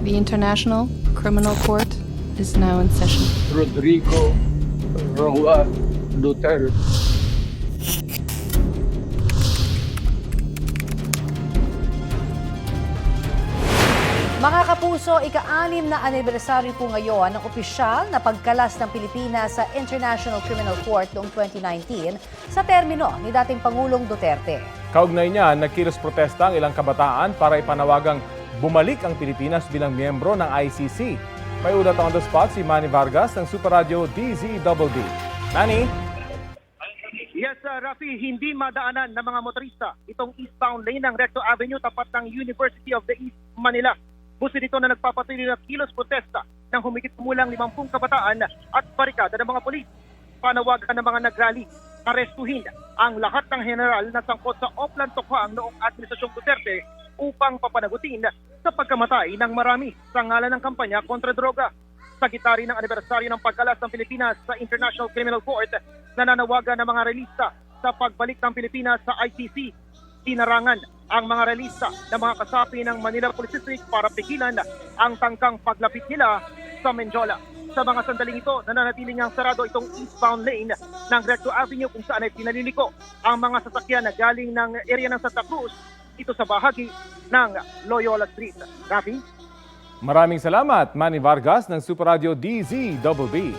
The International Criminal Court is now in session. Rodrigo Roa Duterte. Mga kapuso, ika-6 na anibersaryo po ngayon ng opisyal na pagkalas ng Pilipinas sa International Criminal Court noong 2019 sa termino ni dating Pangulong Duterte. Kaugnay niya, nagkilos protesta ang ilang kabataan para ipanawagang bumalik ang Pilipinas bilang miyembro ng ICC. May ulat on the spot si Manny Vargas ng Super Radio DZBB. Manny? Yes, Rafi, hindi madaanan ng mga motorista itong eastbound lane ng Recto Avenue tapat ng University of the East Manila. Busi dito na nagpapatuloy ng kilos protesta ng humigit kumulang 50 kabataan at barikada ng mga polis. Panawagan ng mga nagrally, arestuhin ang lahat ng general na sangkot sa Oplan Tokwang noong Administrasyong Duterte upang papanagutin sa pagkamatay ng marami sa ngalan ng kampanya kontra droga. Sa gitari ng anibersaryo ng pagkalas ng Pilipinas sa International Criminal Court, nananawagan ng mga relista sa pagbalik ng Pilipinas sa ICC. Tinarangan ang mga relista ng mga kasapi ng Manila Police District para pigilan ang tangkang paglapit nila sa Menjola. Sa mga sandaling ito, nananatiling ang sarado itong eastbound lane ng Recto Avenue kung saan ay pinaliliko ang mga sasakyan na galing ng area ng Santa Cruz ito sa bahagi ng Loyola Street. Rafi? Maraming salamat, Manny Vargas ng Super Radio DZBB.